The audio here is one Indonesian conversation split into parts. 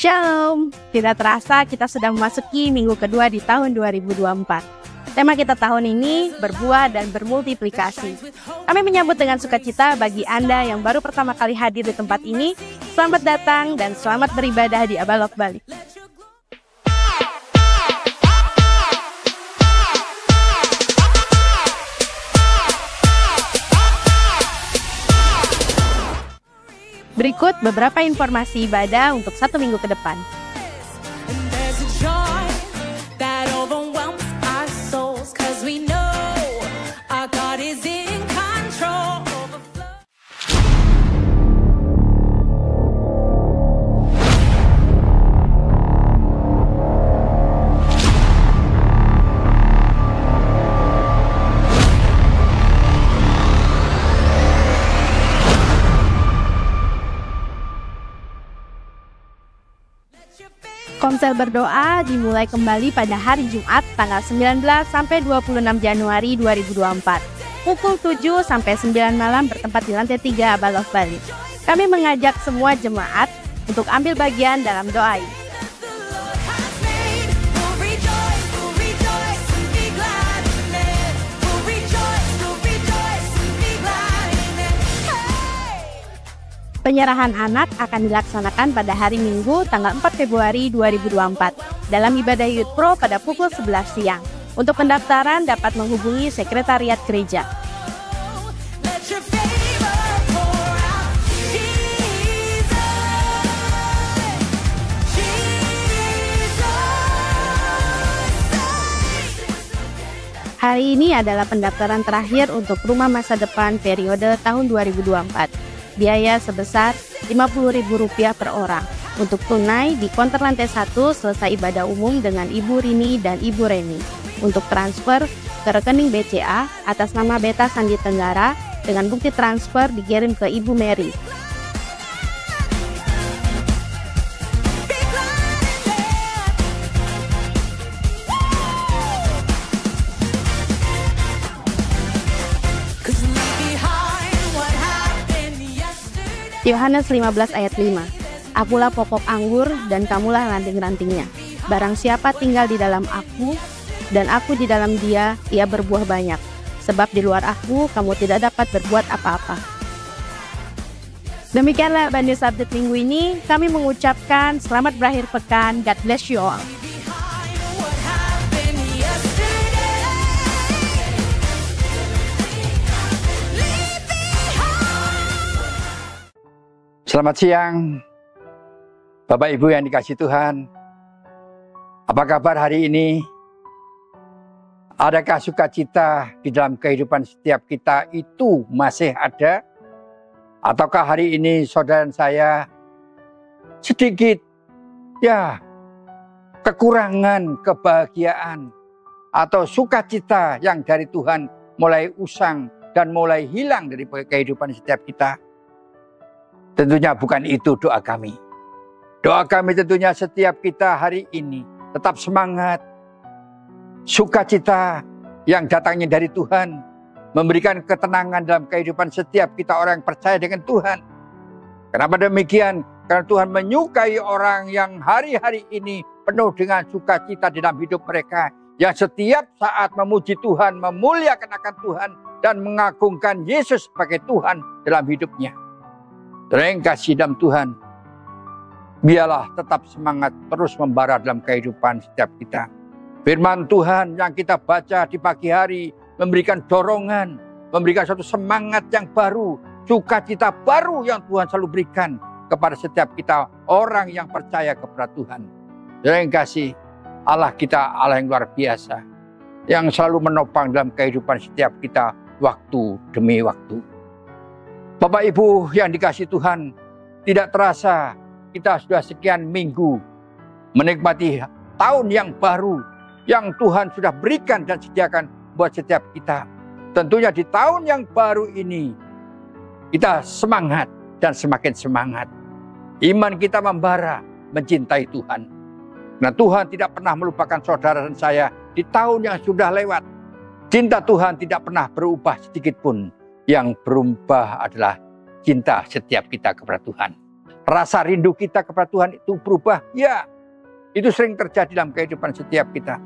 Shalom, tidak terasa kita sudah memasuki minggu kedua di tahun 2024. Tema kita tahun ini berbuah dan bermultiplikasi. Kami menyambut dengan sukacita bagi Anda yang baru pertama kali hadir di tempat ini. Selamat datang dan selamat beribadah di Abalok Bali. Berikut beberapa informasi ibadah untuk 1 minggu ke depan. Komsel berdoa dimulai kembali pada hari Jumat tanggal 19 sampai 26 Januari 2024. Pukul 7 sampai 9 malam bertempat di lantai 3 Abalok Bali. Kami mengajak semua jemaat untuk ambil bagian dalam doa ini. Penyerahan anak akan dilaksanakan pada hari Minggu tanggal 4 Februari 2024 dalam ibadah Youth Pro pada pukul 11 siang. Untuk pendaftaran dapat menghubungi Sekretariat Gereja. Hari ini adalah pendaftaran terakhir untuk Rumah Masa Depan periode tahun 2024. Biaya sebesar Rp50.000 per orang. Untuk tunai di konter lantai 1 selesai ibadah umum dengan Ibu Rini dan Ibu Reni. Untuk transfer ke rekening BCA atas nama Beta Sandi Tenggara dengan bukti transfer dikirim ke Ibu Mary. Yohanes 15 ayat 5. Akulah pokok anggur dan kamulah ranting-rantingnya. Barang siapa tinggal di dalam aku dan aku di dalam dia, ia berbuah banyak. Sebab di luar aku kamu tidak dapat berbuat apa-apa. Demikianlah Band News Update minggu ini. Kami mengucapkan selamat berakhir pekan. God bless you all. Selamat siang, Bapak Ibu yang dikasihi Tuhan. Apa kabar hari ini? Adakah sukacita di dalam kehidupan setiap kita itu masih ada? Ataukah hari ini saudara saya sedikit kekurangan kebahagiaan atau sukacita yang dari Tuhan mulai usang dan mulai hilang dari kehidupan setiap kita? Tentunya bukan itu doa kami. Doa kami tentunya setiap kita hari ini tetap semangat. Sukacita yang datangnya dari Tuhan memberikan ketenangan dalam kehidupan setiap kita orang yang percaya dengan Tuhan. Kenapa demikian? Karena Tuhan menyukai orang yang hari-hari ini penuh dengan sukacita dalam hidup mereka. Yang setiap saat memuji Tuhan, memuliakan akan Tuhan, dan mengagungkan Yesus sebagai Tuhan dalam hidupnya. Terima kasih dalam Tuhan. Biarlah tetap semangat terus membara dalam kehidupan setiap kita. Firman Tuhan yang kita baca di pagi hari memberikan dorongan, memberikan suatu semangat yang baru, sukacita baru yang Tuhan selalu berikan kepada setiap kita orang yang percaya kepada Tuhan. Terima kasih Allah kita, Allah yang luar biasa, yang selalu menopang dalam kehidupan setiap kita waktu demi waktu. Bapak Ibu yang dikasihi Tuhan, tidak terasa kita sudah sekian minggu menikmati tahun yang baru yang Tuhan sudah berikan dan sediakan buat setiap kita. Tentunya di tahun yang baru ini kita semangat dan semakin semangat. Iman kita membara mencintai Tuhan. Nah, Tuhan tidak pernah melupakan saudara dan saya di tahun yang sudah lewat. Cinta Tuhan tidak pernah berubah sedikit pun. Yang berubah adalah cinta setiap kita kepada Tuhan. Rasa rindu kita kepada Tuhan itu berubah. Ya, itu sering terjadi dalam kehidupan setiap kita.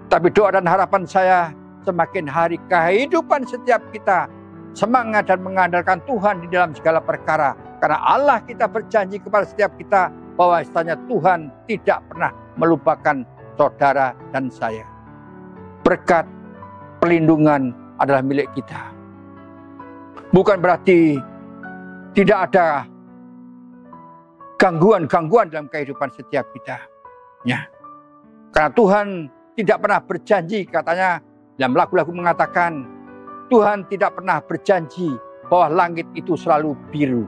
Tapi doa dan harapan saya, semakin hari kehidupan setiap kita semangat dan mengandalkan Tuhan di dalam segala perkara. Karena Allah kita berjanji kepada setiap kita bahwa istilahnya Tuhan tidak pernah melupakan saudara dan saya. Berkat perlindungan adalah milik kita. Bukan berarti tidak ada gangguan-gangguan dalam kehidupan setiap kita. Ya. Karena Tuhan tidak pernah berjanji, katanya dalam lagu-lagu mengatakan, Tuhan tidak pernah berjanji bahwa langit itu selalu biru.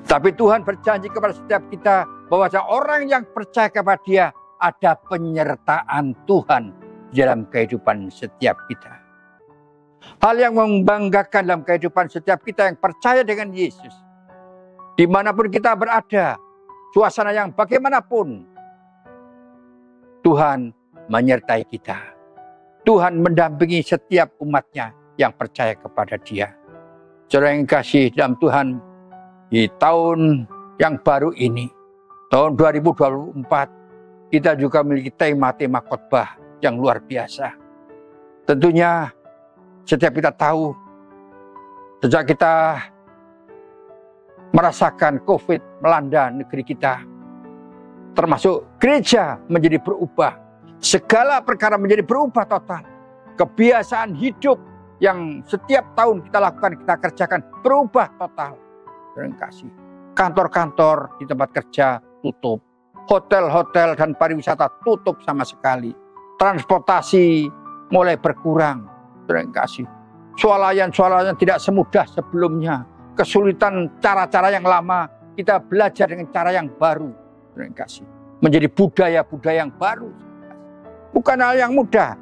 Tapi Tuhan berjanji kepada setiap kita bahwa orang yang percaya kepada Dia ada penyertaan Tuhan dalam kehidupan setiap kita. Hal yang membanggakan dalam kehidupan setiap kita yang percaya dengan Yesus. Dimanapun kita berada, suasana yang bagaimanapun, Tuhan menyertai kita. Tuhan mendampingi setiap umatnya yang percaya kepada Dia. Saudara yang kasih dalam Tuhan, di tahun yang baru ini, tahun 2024, kita juga memiliki tema-tema khotbah yang luar biasa. Tentunya setiap kita tahu, sejak kita merasakan COVID melanda negeri kita, termasuk gereja menjadi berubah. Segala perkara menjadi berubah total. Kebiasaan hidup yang setiap tahun kita lakukan, kita kerjakan, berubah total. Terima kasih. Kantor-kantor di tempat kerja tutup. Hotel-hotel dan pariwisata tutup sama sekali. Transportasi mulai berkurang. Terima kasih. Swalayan-swalayan tidak semudah sebelumnya. Kesulitan cara-cara yang lama, kita belajar dengan cara yang baru. Terima kasih. Menjadi budaya-budaya yang baru. Bukan hal yang mudah.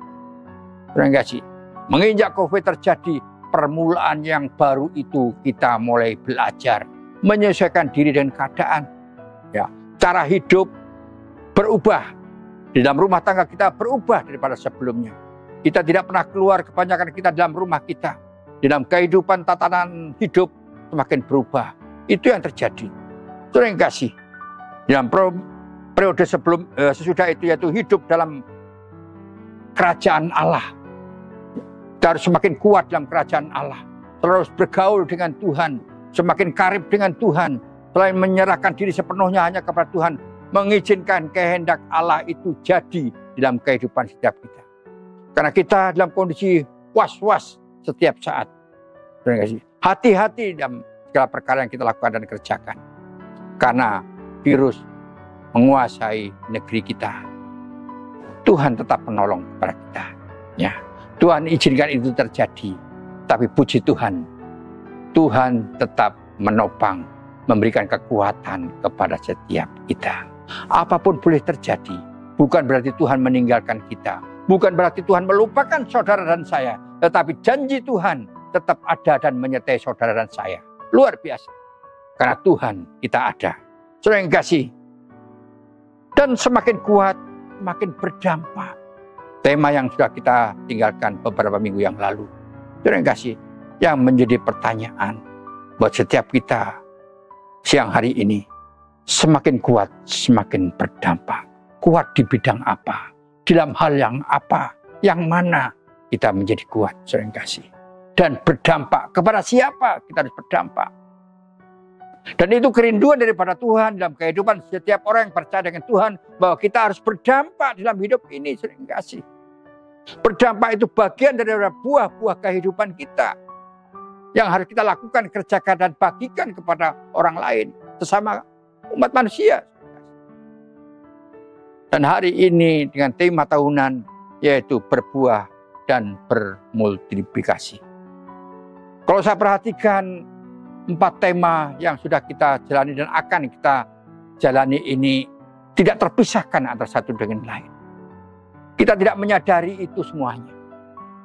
Terima kasih. Menginjak COVID terjadi, permulaan yang baru itu kita mulai belajar. Menyesuaikan diri dengan keadaan. Ya, cara hidup berubah. Di dalam rumah tangga kita berubah daripada sebelumnya. Kita tidak pernah keluar, kebanyakan kita dalam rumah kita. Di dalam kehidupan tatanan hidup semakin berubah. Itu yang terjadi. Terima kasih. Dalam periode sesudah itu, yaitu hidup dalam kerajaan Allah. Kita harus semakin kuat dalam kerajaan Allah. Terus bergaul dengan Tuhan. Semakin karib dengan Tuhan. Selain menyerahkan diri sepenuhnya hanya kepada Tuhan. Mengizinkan kehendak Allah itu jadi dalam kehidupan setiap kita. Karena kita dalam kondisi was-was setiap saat. Terima kasih. Hati-hati dalam segala perkara yang kita lakukan dan kerjakan. Karena virus menguasai negeri kita. Tuhan tetap menolong kepada kita. Ya, Tuhan izinkan itu terjadi. Tapi puji Tuhan, Tuhan tetap menopang, memberikan kekuatan kepada setiap kita. Apapun boleh terjadi. Bukan berarti Tuhan meninggalkan kita. Bukan berarti Tuhan melupakan saudara dan saya. Tetapi janji Tuhan tetap ada dan menyertai saudara dan saya. Luar biasa. Karena Tuhan kita ada. Saudara yang kasih. Dan semakin kuat, semakin berdampak. Tema yang sudah kita tinggalkan beberapa minggu yang lalu. Saudara yang kasih. Yang menjadi pertanyaan buat setiap kita siang hari ini. Semakin kuat, semakin berdampak. Kuat di bidang apa? Dalam hal yang apa? Yang mana kita menjadi kuat, saudara yang kasih. Dan berdampak. Kepada siapa kita harus berdampak? Dan itu kerinduan daripada Tuhan dalam kehidupan setiap orang yang percaya dengan Tuhan. Bahwa kita harus berdampak dalam hidup ini, saudara yang kasih. Berdampak itu bagian dari buah-buah kehidupan kita. Yang harus kita lakukan, kerjakan dan bagikan kepada orang lain. Sesama umat manusia. Dan hari ini dengan tema tahunan yaitu berbuah dan bermultiplikasi. Kalau saya perhatikan 4 tema yang sudah kita jalani dan akan kita jalani ini tidak terpisahkan antara satu dengan lain. Kita tidak menyadari itu semuanya.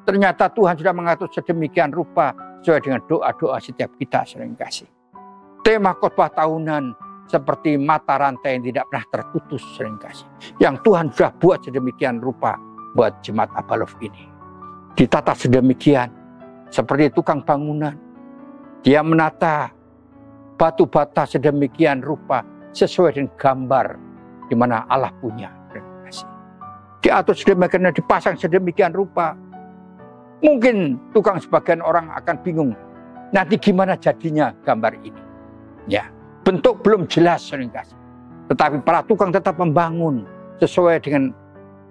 Ternyata Tuhan sudah mengatur sedemikian rupa sesuai dengan doa-doa setiap kita, saudara yang kasih. Tema khotbah tahunan seperti mata rantai yang tidak pernah terputus, saudara yang kasih. Yang Tuhan sudah buat sedemikian rupa buat jemaat Abalov ini. Ditata sedemikian seperti tukang bangunan. Dia menata batu bata sedemikian rupa sesuai dengan gambar di mana Allah punya. Diatur sedemikian, dipasang sedemikian rupa. Mungkin tukang sebagian orang akan bingung, nanti gimana jadinya gambar ini? Ya, bentuk belum jelas, tetapi para tukang tetap membangun sesuai dengan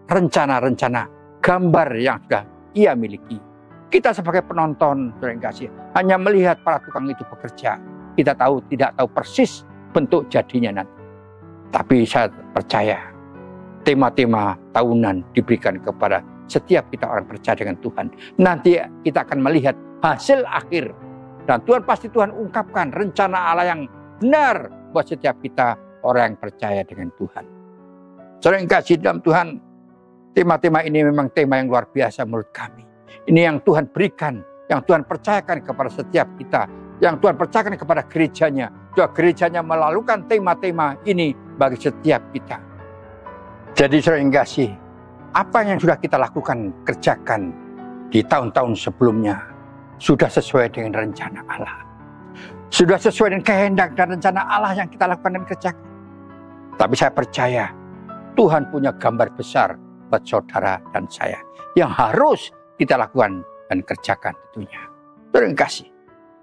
rencana-rencana gambar yang sudah ia miliki. Kita sebagai penonton, hanya melihat para tukang itu bekerja. Kita tidak tahu persis bentuk jadinya nanti. Tapi saya percaya tema-tema tahunan diberikan kepada setiap kita orang percaya dengan Tuhan. Nanti kita akan melihat hasil akhir. Dan Tuhan ungkapkan rencana Allah yang benar buat setiap kita orang yang percaya dengan Tuhan. Saudara yang kasih dalam Tuhan, tema-tema ini memang tema yang luar biasa menurut kami. Ini yang Tuhan berikan, yang Tuhan percayakan kepada setiap kita, yang Tuhan percayakan kepada gerejanya. Juga gerejanya melakukan tema-tema ini bagi setiap kita. Jadi saudara yang kasih, apa yang sudah kita lakukan, kerjakan di tahun-tahun sebelumnya, sudah sesuai dengan rencana Allah. Sudah sesuai dengan kehendak dan rencana Allah yang kita lakukan dan kerjakan. Tapi saya percaya, Tuhan punya gambar besar buat saudara dan saya, yang harus kita lakukan dan kerjakan tentunya. Terima kasih.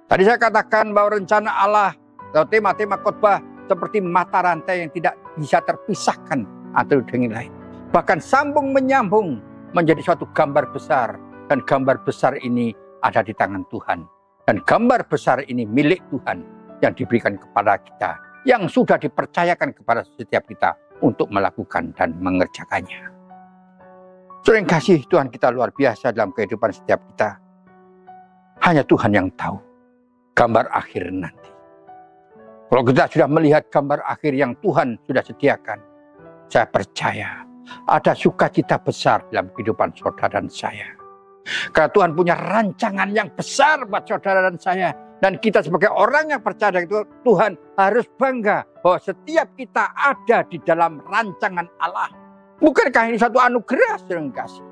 Tadi saya katakan bahwa rencana Allah atau tema-tema khotbah seperti mata rantai yang tidak bisa terpisahkan atau dengan lain. Bahkan sambung menyambung menjadi suatu gambar besar. Dan gambar besar ini ada di tangan Tuhan. Dan gambar besar ini milik Tuhan yang diberikan kepada kita. Yang sudah dipercayakan kepada setiap kita untuk melakukan dan mengerjakannya. Terima kasih, Tuhan kita luar biasa dalam kehidupan setiap kita. Hanya Tuhan yang tahu gambar akhir nanti. Kalau kita sudah melihat gambar akhir yang Tuhan sudah sediakan, saya percaya ada sukacita besar dalam kehidupan saudara dan saya. Karena Tuhan punya rancangan yang besar buat saudara dan saya. Dan kita sebagai orang yang percaya itu, Tuhan harus bangga bahwa setiap kita ada di dalam rancangan Allah. Bukankah ini satu anugerah yang kasih?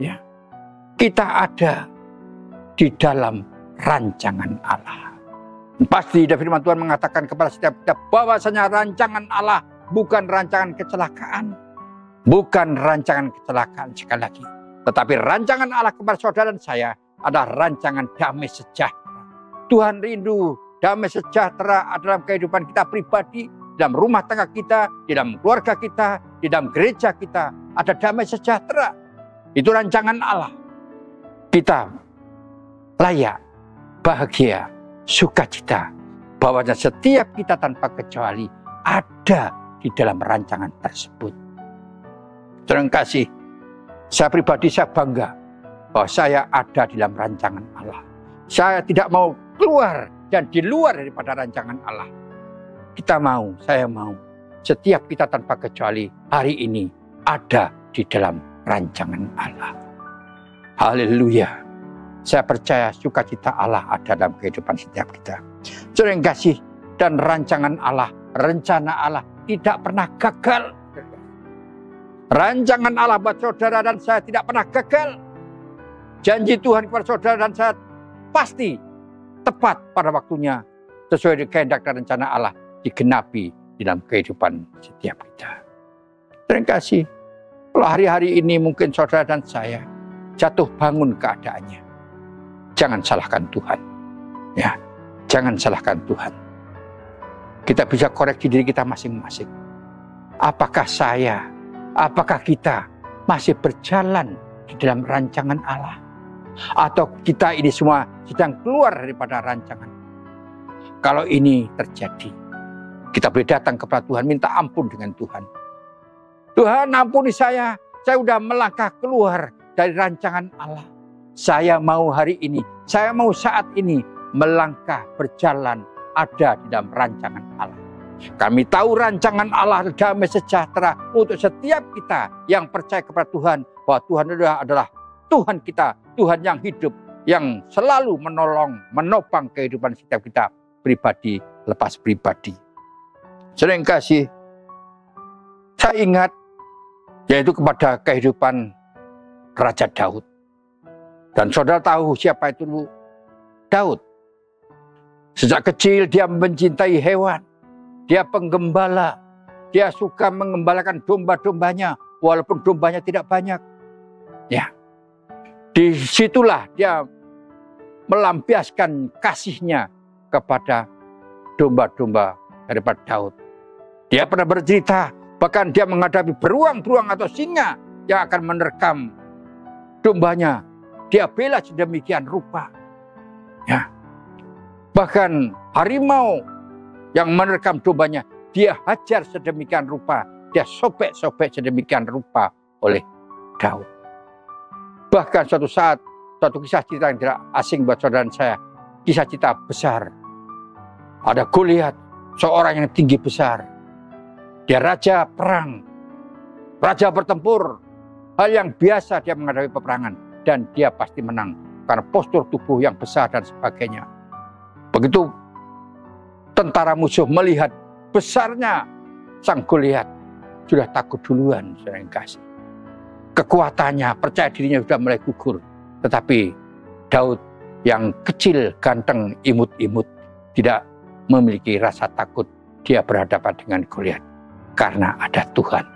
Ya, kita ada di dalam rancangan Allah. Pasti firman Tuhan mengatakan kepada setiap kita bahwasanya rancangan Allah bukan rancangan kecelakaan. Bukan rancangan kecelakaan sekali lagi. Tetapi rancangan Allah kepada saudara dan saya adalah rancangan damai sejahtera. Tuhan rindu damai sejahtera dalam kehidupan kita pribadi, dalam rumah tangga kita, di dalam keluarga kita, di dalam gereja kita. Ada damai sejahtera. Itu rancangan Allah. Kita layak, bahagia, sukacita. Bahwa setiap kita tanpa kecuali ada di dalam rancangan tersebut. Terima kasih. Saya pribadi saya bangga bahwa saya ada di dalam rancangan Allah. Saya tidak mau keluar dan di luar daripada rancangan Allah. Saya mau. Setiap kita tanpa kecuali hari ini ada di dalam rancangan Allah. Haleluya. Saya percaya sukacita Allah ada dalam kehidupan setiap kita. Terima kasih. Dan rancangan Allah, rencana Allah tidak pernah gagal. Rancangan Allah buat saudara dan saya tidak pernah gagal. Janji Tuhan kepada saudara dan saya pasti tepat pada waktunya sesuai dengan kehendak dan rencana Allah digenapi di dalam kehidupan setiap kita. Terima kasih. Kalau hari-hari ini mungkin saudara dan saya jatuh bangun keadaannya, jangan salahkan Tuhan. Ya, jangan salahkan Tuhan. Kita bisa koreksi diri kita masing-masing. Apakah kita masih berjalan di dalam rancangan Allah? Atau kita ini semua sedang keluar daripada rancangan? Kalau ini terjadi, kita boleh datang kepada Tuhan, minta ampun dengan Tuhan. Tuhan ampuni saya sudah melangkah keluar dari rancangan Allah. Saya mau hari ini, saya mau saat ini melangkah berjalan ada di dalam rancangan Allah. Kami tahu rancangan Allah damai sejahtera untuk setiap kita yang percaya kepada Tuhan. Bahwa Tuhan adalah Tuhan kita, Tuhan yang hidup, yang selalu menolong, menopang kehidupan setiap kita pribadi lepas pribadi. Sering kasih, saya ingat yaitu kepada kehidupan Raja Daud. Dan saudara tahu siapa itu Daud. Sejak kecil dia mencintai hewan. Dia penggembala. Dia suka mengembalakan domba-dombanya walaupun dombanya tidak banyak. Ya. Disitulah dia melampiaskan kasihnya kepada domba-domba daripada Daud. Dia pernah bercerita, bahkan dia menghadapi beruang-beruang atau singa yang akan menerkam dombanya. Dia bela sedemikian rupa. Ya. Bahkan harimau yang menerkam dombanya, dia hajar sedemikian rupa. Dia sobek-sobek sedemikian rupa oleh Daud. Bahkan suatu saat, suatu kisah cerita yang tidak asing buat saudara saya. Kisah cerita besar. Ada Goliat, seorang yang tinggi besar. Dia raja perang. Raja bertempur. Hal yang biasa dia menghadapi peperangan. Dan dia pasti menang. Karena postur tubuh yang besar dan sebagainya. Begitu tentara musuh melihat besarnya sang Goliat, sudah takut duluan, saudara yang kasih. Kekuatannya, percaya dirinya sudah mulai gugur. Tetapi Daud yang kecil, ganteng, imut-imut, tidak memiliki rasa takut. Dia berhadapan dengan Goliat karena ada Tuhan.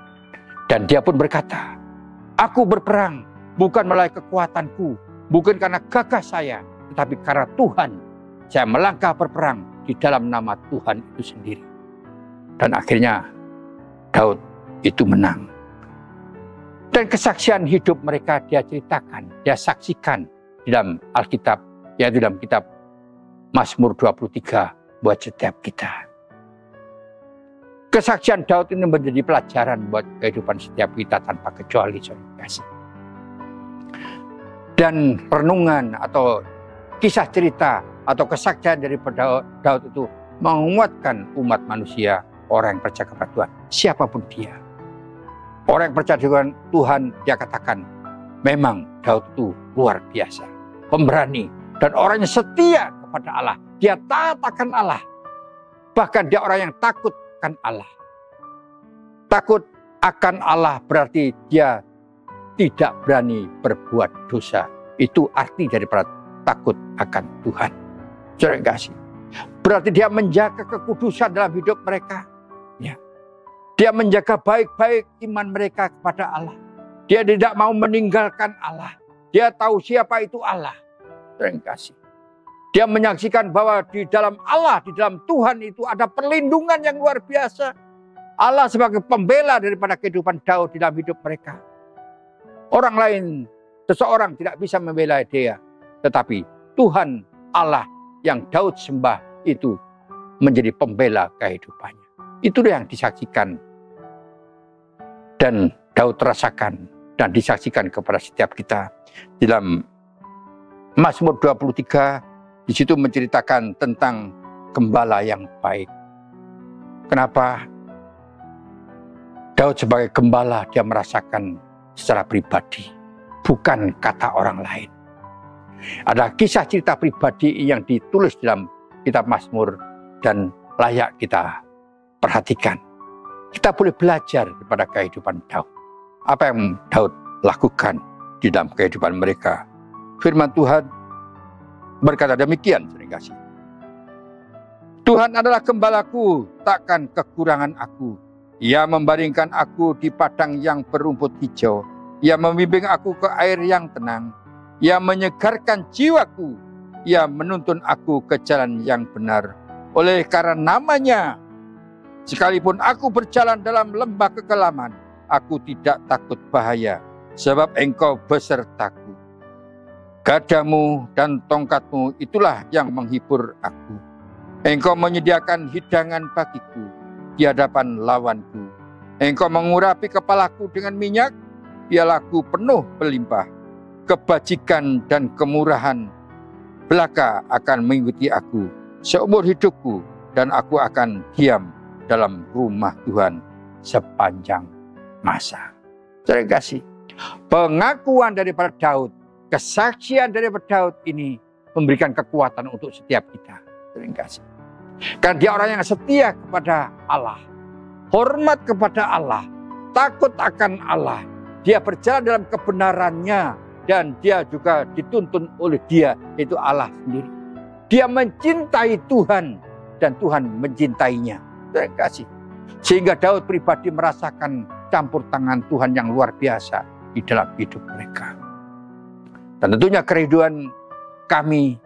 Dan dia pun berkata, aku berperang bukan melalui kekuatanku, bukan karena gagah saya, tetapi karena Tuhan. Saya melangkah berperang di dalam nama Tuhan itu sendiri. Dan akhirnya Daud itu menang. Dan kesaksian hidup mereka dia ceritakan, dia saksikan di dalam Alkitab, yaitu dalam kitab Mazmur 23 buat setiap kita. Kesaksian Daud ini menjadi pelajaran buat kehidupan setiap kita tanpa kecuali, saudara kasih. Dan renungan atau kisah cerita atau kesaksian dari Daud itu menguatkan umat manusia, orang yang percaya kepada Tuhan, siapapun dia. Orang yang percaya dengan Tuhan, dia katakan, memang Daud itu luar biasa, pemberani, dan orang yang setia kepada Allah. Dia taat akan Allah. Bahkan dia orang yang takut akan Allah. Takut akan Allah berarti dia tidak berani berbuat dosa. Itu arti daripada takut akan Tuhan. Saudara yang kasih. Berarti dia menjaga kekudusan dalam hidup mereka. Ya. Dia menjaga baik-baik iman mereka kepada Allah. Dia tidak mau meninggalkan Allah. Dia tahu siapa itu Allah. Saudara yang kasih. Dia menyaksikan bahwa di dalam Allah, di dalam Tuhan itu ada perlindungan yang luar biasa. Allah sebagai pembela daripada kehidupan Daud di dalam hidup mereka. Orang lain, seseorang tidak bisa membela dia. Tetapi Tuhan Allah yang Daud sembah itu menjadi pembela kehidupannya. Itulah yang disaksikan. Dan Daud rasakan dan disaksikan kepada setiap kita. Di dalam Mazmur 23, di situ menceritakan tentang gembala yang baik. Kenapa? Daud sebagai gembala dia merasakan secara pribadi, bukan kata orang lain. Ada kisah cerita pribadi yang ditulis dalam kitab Mazmur dan layak kita perhatikan. Kita boleh belajar daripada kehidupan Daud. Apa yang Daud lakukan di dalam kehidupan mereka. Firman Tuhan berkata demikian, saudara kasih. Tuhan adalah gembalaku, takkan kekurangan aku. Ia membaringkan aku di padang yang berumput hijau. Ia membimbing aku ke air yang tenang. Ia menyegarkan jiwaku. Ia menuntun aku ke jalan yang benar. Oleh karena namanya, sekalipun aku berjalan dalam lembah kekelaman, aku tidak takut bahaya, sebab Engkau besertaku. Gadamu dan tongkatmu itulah yang menghibur aku. Engkau menyediakan hidangan bagiku di hadapan lawanku. Engkau mengurapi kepalaku dengan minyak, pialaku penuh berlimpah. Kebajikan dan kemurahan belaka akan mengikuti aku seumur hidupku, dan aku akan diam dalam rumah Tuhan sepanjang masa. Saudara kasih, pengakuan daripada Daud, kesaksian daripada Daud ini memberikan kekuatan untuk setiap kita. Saudara kasih. Karena dia orang yang setia kepada Allah, hormat kepada Allah, takut akan Allah. Dia berjalan dalam kebenarannya dan dia juga dituntun oleh dia, itu Allah sendiri. Dia mencintai Tuhan dan Tuhan mencintainya. Terima kasih. Sehingga Daud pribadi merasakan campur tangan Tuhan yang luar biasa di dalam hidup mereka. Dan tentunya kerinduan kami,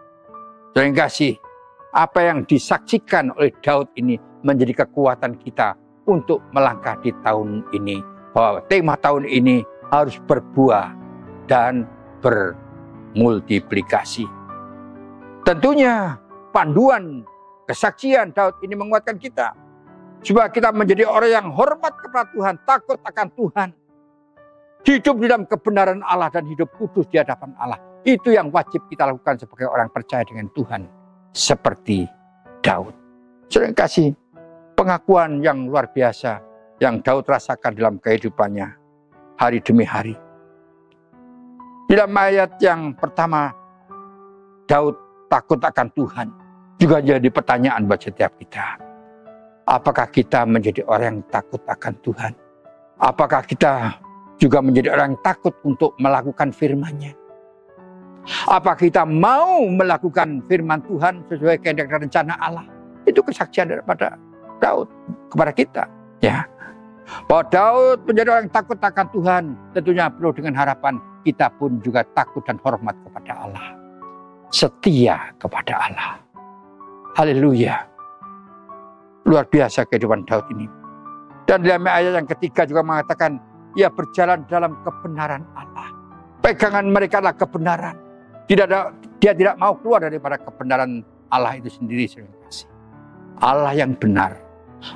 terima kasih, apa yang disaksikan oleh Daud ini menjadi kekuatan kita untuk melangkah di tahun ini. Bahwa tema tahun ini harus berbuah dan bermultiplikasi. Tentunya panduan kesaksian Daud ini menguatkan kita. Supaya kita menjadi orang yang hormat kepada Tuhan, takut akan Tuhan. Hidup di dalam kebenaran Allah dan hidup kudus di hadapan Allah. Itu yang wajib kita lakukan sebagai orang percaya dengan Tuhan. Seperti Daud. Terima kasih, pengakuan yang luar biasa yang Daud rasakan dalam kehidupannya hari demi hari. Di dalam ayat yang pertama, Daud takut akan Tuhan. Juga jadi pertanyaan buat setiap kita. Apakah kita menjadi orang yang takut akan Tuhan? Apakah kita juga menjadi orang yang takut untuk melakukan firman-Nya? Apakah kita mau melakukan firman Tuhan sesuai kehendak dan rencana Allah? Itu kesaksian daripada Daud kepada kita. Ya, bahwa Daud menjadi orang yang takut akan Tuhan, tentunya perlu dengan harapan kita pun juga takut dan hormat kepada Allah. Setia kepada Allah. Haleluya. Luar biasa kehidupan Daud ini. Dan dalam ayat yang ketiga juga mengatakan, ia berjalan dalam kebenaran Allah. Pegangan mereka adalah kebenaran. Dia tidak mau keluar daripada kebenaran Allah itu sendiri. Allah yang benar.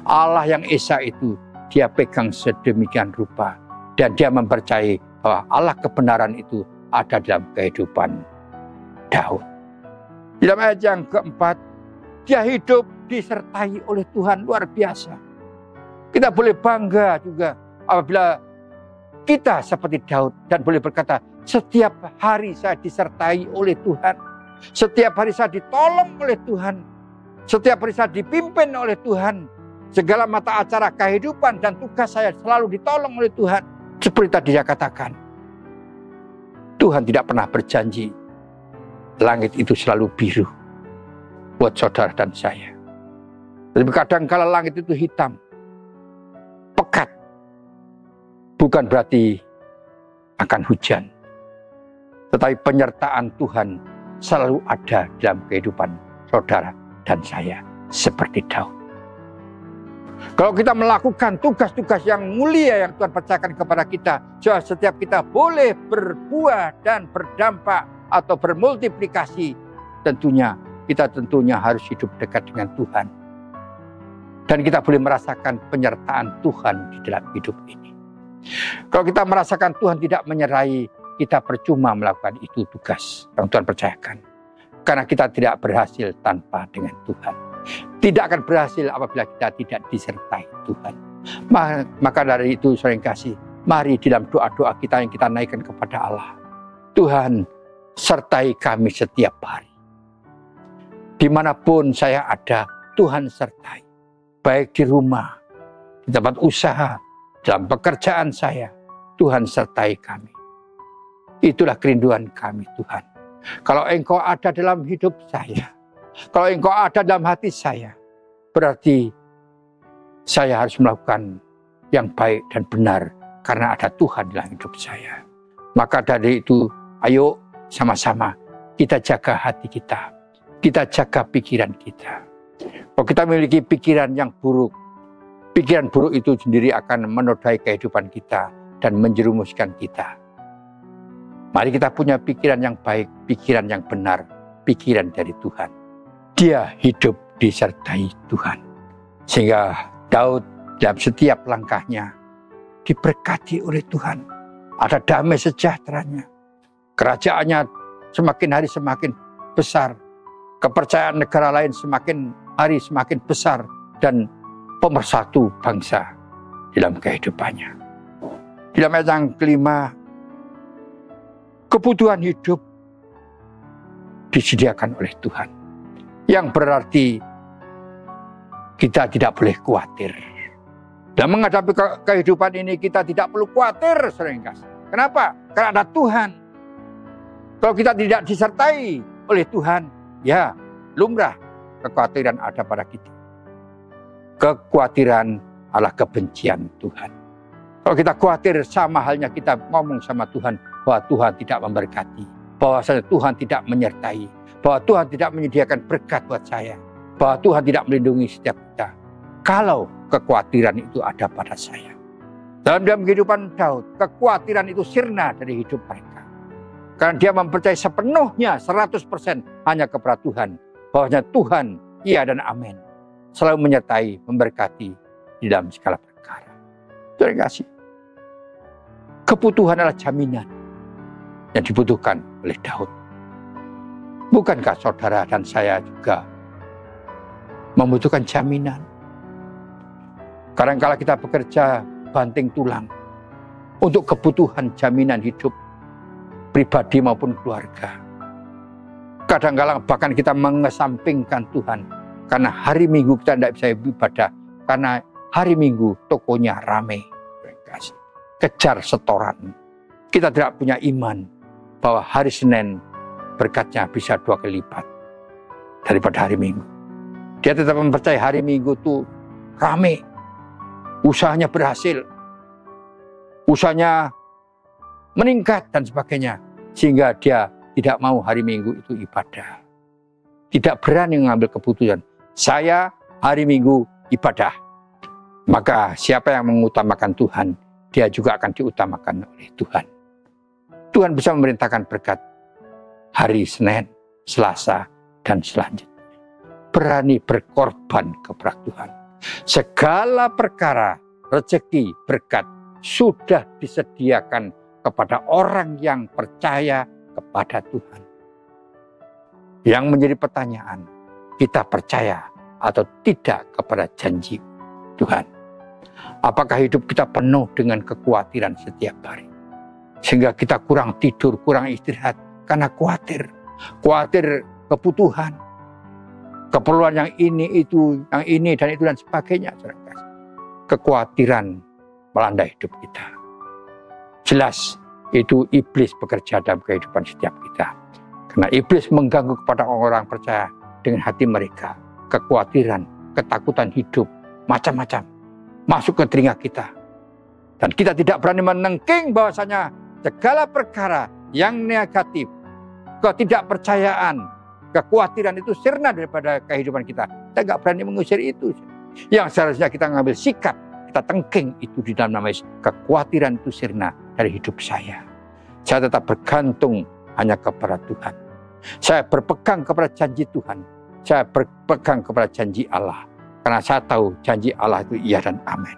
Allah yang esa itu dia pegang sedemikian rupa. Dan dia mempercayai bahwa Allah kebenaran itu ada dalam kehidupan Daud. Dalam ayat yang keempat, dia hidup disertai oleh Tuhan, luar biasa. Kita boleh bangga juga apabila kita seperti Daud dan boleh berkata, setiap hari saya disertai oleh Tuhan. Setiap hari saya ditolong oleh Tuhan. Setiap hari saya dipimpin oleh Tuhan. Segala mata acara kehidupan dan tugas saya selalu ditolong oleh Tuhan. Seperti tadi saya katakan, Tuhan tidak pernah berjanji langit itu selalu biru buat saudara dan saya. Tapi kadang kala langit itu hitam, pekat, bukan berarti akan hujan. Tetapi penyertaan Tuhan selalu ada dalam kehidupan saudara dan saya, seperti Daud. Kalau kita melakukan tugas-tugas yang mulia yang Tuhan percayakan kepada kita, setiap kita boleh berbuah dan berdampak atau bermultiplikasi, tentunya kita harus hidup dekat dengan Tuhan. Dan kita boleh merasakan penyertaan Tuhan di dalam hidup ini. Kalau kita merasakan Tuhan tidak menyertai, kita percuma melakukan itu tugas yang Tuhan percayakan. Karena kita tidak berhasil tanpa dengan Tuhan. Tidak akan berhasil apabila kita tidak disertai Tuhan. Maka dari itu, saudara yang kasih, mari dalam doa-doa kita yang kita naikkan kepada Allah. Tuhan, sertai kami setiap hari. Dimanapun saya ada, Tuhan sertai. Baik di rumah, di tempat usaha, dalam pekerjaan saya, Tuhan sertai kami. Itulah kerinduan kami, Tuhan. Kalau Engkau ada dalam hidup saya, kalau Engkau ada dalam hati saya, berarti saya harus melakukan yang baik dan benar karena ada Tuhan dalam hidup saya. Maka dari itu, ayo sama-sama kita jaga hati kita. Kita jaga pikiran kita. Kalau kita memiliki pikiran yang buruk, pikiran buruk itu sendiri akan menodai kehidupan kita dan menjerumuskan kita. Mari kita punya pikiran yang baik, pikiran yang benar, pikiran dari Tuhan. Dia hidup disertai Tuhan. Sehingga Daud dalam setiap langkahnya diberkati oleh Tuhan. Ada damai sejahteranya. Kerajaannya semakin hari semakin besar. Kepercayaan negara lain semakin hari semakin besar. Dan pemersatu bangsa dalam kehidupannya. Dalam ayat yang kelima, kebutuhan hidup disediakan oleh Tuhan. Yang berarti kita tidak boleh khawatir. Dan menghadapi kehidupan ini kita tidak perlu khawatir, saudara kasih. Kenapa? Karena ada Tuhan. Kalau kita tidak disertai oleh Tuhan, ya lumrah kekhawatiran ada pada kita. Kekhawatiran adalah kebencian Tuhan. Kalau kita khawatir, sama halnya kita ngomong sama Tuhan bahwa Tuhan tidak memberkati, bahwa Tuhan tidak menyertai, bahwa Tuhan tidak menyediakan berkat buat saya, bahwa Tuhan tidak melindungi setiap kita. Kalau kekhawatiran itu ada pada saya. Dalam kehidupan Daud, kekhawatiran itu sirna dari hidup mereka. Karena dia mempercayai sepenuhnya 100% hanya kepada Tuhan. Bahwasanya Tuhan, iya dan amin, selalu menyertai, memberkati di dalam segala perkara. Terima kasih. Kebutuhan adalah jaminan yang dibutuhkan oleh Daud. Bukankah saudara dan saya juga membutuhkan jaminan? Kadang-kala kita bekerja banting tulang untuk kebutuhan jaminan hidup pribadi maupun keluarga. Kadang-kala bahkan kita mengesampingkan Tuhan karena hari Minggu kita tidak bisa ibadah, karena hari Minggu tokonya ramai. Kejar setoran. Kita tidak punya iman bahwa hari Senin berkatnya bisa 2 kali lipat daripada hari Minggu. Dia tetap mempercayai hari Minggu itu ramai, usahanya berhasil, usahanya meningkat dan sebagainya, sehingga dia tidak mau hari Minggu itu ibadah. Tidak berani mengambil keputusan, saya hari Minggu ibadah. Maka siapa yang mengutamakan Tuhan, dia juga akan diutamakan oleh Tuhan. Tuhan bisa memerintahkan berkat hari Senin, Selasa, dan selanjutnya. Berani berkorban kepada Tuhan. Segala perkara, rezeki, berkat sudah disediakan kepada orang yang percaya kepada Tuhan. Yang menjadi pertanyaan, kita percaya atau tidak kepada janji Tuhan? Apakah hidup kita penuh dengan kekhawatiran setiap hari? Sehingga kita kurang tidur, kurang istirahat karena khawatir. Khawatir kebutuhan, keperluan yang ini, itu, yang ini, dan itu, dan sebagainya. Kekhawatiran melanda hidup kita. Jelas itu iblis bekerja dalam kehidupan setiap kita. Karena iblis mengganggu kepada orang-orang percaya dengan hati mereka. Kekhawatiran, ketakutan hidup, macam-macam masuk ke telinga kita. Dan kita tidak berani menengking bahwasanya segala perkara yang negatif, ketidakpercayaan, kekhawatiran itu sirna daripada kehidupan kita. Kita tidak berani mengusir itu. Yang seharusnya kita mengambil sikap, kita tengking itu di dalam nama Yesus. Kekhawatiran itu sirna dari hidup saya. Saya tetap bergantung hanya kepada Tuhan. Saya berpegang kepada janji Tuhan. Saya berpegang kepada janji Allah. Karena saya tahu janji Allah itu iya dan amin.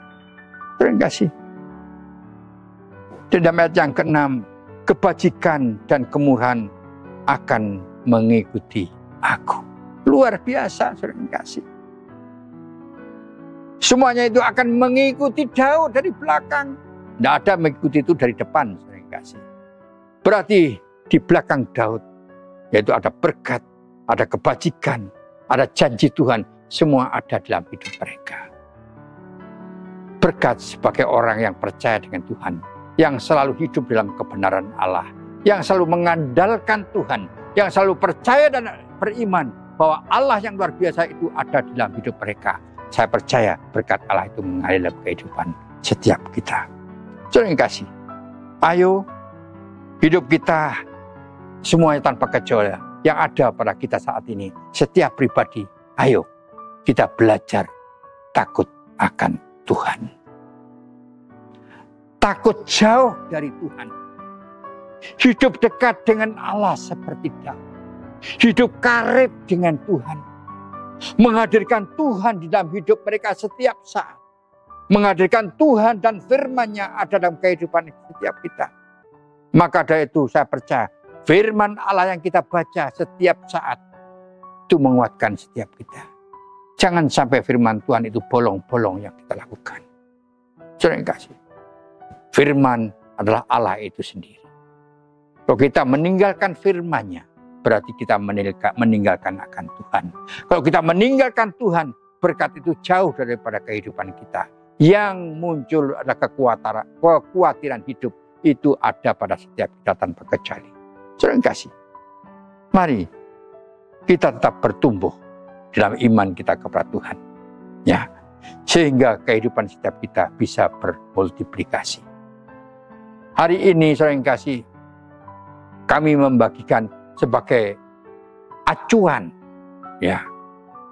Terima kasih. Di dalam ayat yang ke-6, kebajikan dan kemurahan akan mengikuti aku. Luar biasa, terima kasih. Semuanya itu akan mengikuti Daud dari belakang. Tidak ada mengikuti itu dari depan, terima kasih. Berarti di belakang Daud, yaitu ada berkat, ada kebajikan, ada janji Tuhan. Semua ada dalam hidup mereka. Berkat sebagai orang yang percaya dengan Tuhan, yang selalu hidup dalam kebenaran Allah, yang selalu mengandalkan Tuhan, yang selalu percaya dan beriman bahwa Allah yang luar biasa itu ada dalam hidup mereka. Saya percaya berkat Allah itu mengalir dalam kehidupan setiap kita. Terima kasih. Ayo, hidup kita semuanya tanpa kecuali yang ada pada kita saat ini, setiap pribadi, ayo kita belajar takut akan Tuhan. Takut jauh dari Tuhan. Hidup dekat dengan Allah seperti Daud. Hidup karib dengan Tuhan. Menghadirkan Tuhan di dalam hidup mereka setiap saat. Menghadirkan Tuhan dan firman-Nya ada dalam kehidupan setiap kita. Maka dari itu saya percaya firman Allah yang kita baca setiap saat itu menguatkan setiap kita. Jangan sampai firman Tuhan itu bolong-bolong yang kita lakukan. Terima kasih. Firman adalah Allah itu sendiri. Kalau kita meninggalkan firman-Nya, berarti kita meninggalkan akan Tuhan. Kalau kita meninggalkan Tuhan, berkat itu jauh daripada kehidupan kita. Yang muncul adalah kekhawatiran hidup. Itu ada pada setiap kita tanpa kecuali. Terima kasih. Mari kita tetap bertumbuh dalam iman kita kepada Tuhan. Ya, sehingga kehidupan setiap kita bisa bermultiplikasi. Hari ini saudara yang kasih, kami membagikan sebagai acuan, ya,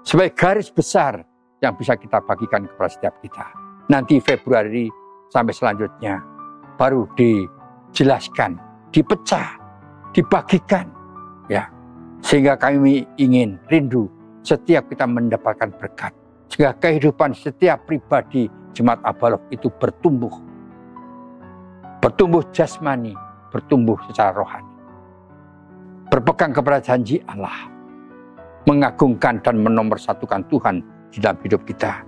sebagai garis besar yang bisa kita bagikan kepada setiap kita. Nanti Februari sampai selanjutnya baru dijelaskan, dipecah, dibagikan, ya, sehingga kami ingin rindu setiap kita mendapatkan berkat, sehingga kehidupan setiap pribadi Jemaat Abaloh itu bertumbuh jasmani, bertumbuh secara rohani, berpegang kepada janji Allah, mengagungkan dan menomorsatukan Tuhan di dalam hidup kita.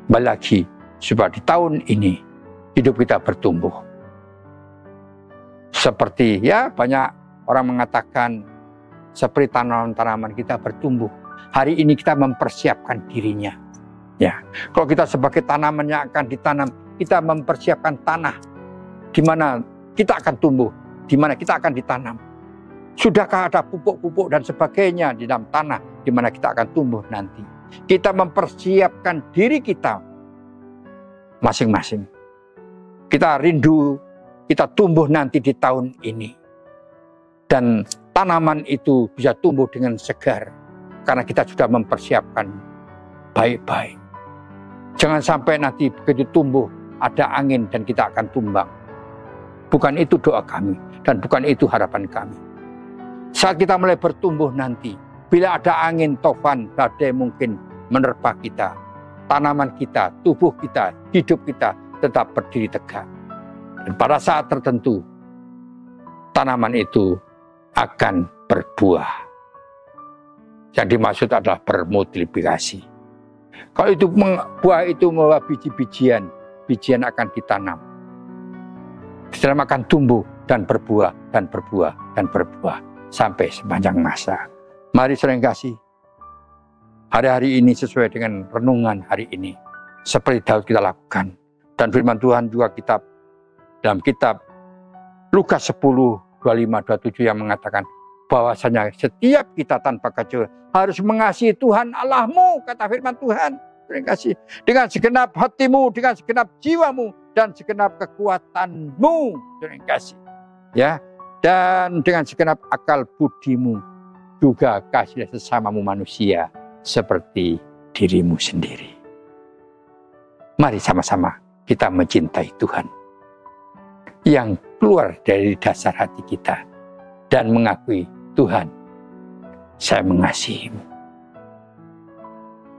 Lagi supaya di tahun ini hidup kita bertumbuh. Seperti ya banyak orang mengatakan seperti tanaman-tanaman kita bertumbuh. Hari ini kita mempersiapkan dirinya. Ya, kalau kita sebagai tanaman yang akan ditanam, kita mempersiapkan tanah di mana kita akan tumbuh, di mana kita akan ditanam. Sudahkah ada pupuk-pupuk dan sebagainya di dalam tanah di mana kita akan tumbuh nanti? Kita mempersiapkan diri kita masing-masing. Kita rindu, kita tumbuh nanti di tahun ini. Dan tanaman itu bisa tumbuh dengan segar karena kita sudah mempersiapkan baik-baik. Jangan sampai nanti begitu tumbuh ada angin dan kita akan tumbang. Bukan itu doa kami dan bukan itu harapan kami. Saat kita mulai bertumbuh nanti, bila ada angin, tofan, badai mungkin menerpa kita, tanaman kita, tubuh kita, hidup kita tetap berdiri tegak. Dan pada saat tertentu, tanaman itu akan berbuah. Yang dimaksud adalah bermultiplikasi. Kalau itu buah itu membawa biji-bijian, bijian akan ditanam. Dalam akan tumbuh dan berbuah dan berbuah dan berbuah sampai sepanjang masa. Mari saudara yang kasih, hari-hari ini sesuai dengan renungan hari ini, seperti Daud kita lakukan. Dan firman Tuhan juga dalam kitab Lukas 10, 25, 27 yang mengatakan bahwasanya setiap kita tanpa kecuali harus mengasihi Tuhan Allahmu, kata firman Tuhan. Terima kasih. Dengan segenap hatimu, dengan segenap jiwamu, dan segenap kekuatanmu. Terima kasih. Ya, dan dengan segenap akal budimu, juga kasih sesamamu manusia seperti dirimu sendiri. Mari sama-sama kita mencintai Tuhan yang keluar dari dasar hati kita dan mengakui, Tuhan, saya mengasihimu.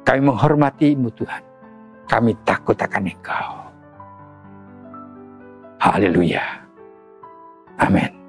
Kami menghormatimu Tuhan. Kami takut akan Engkau. Haleluya. Amin.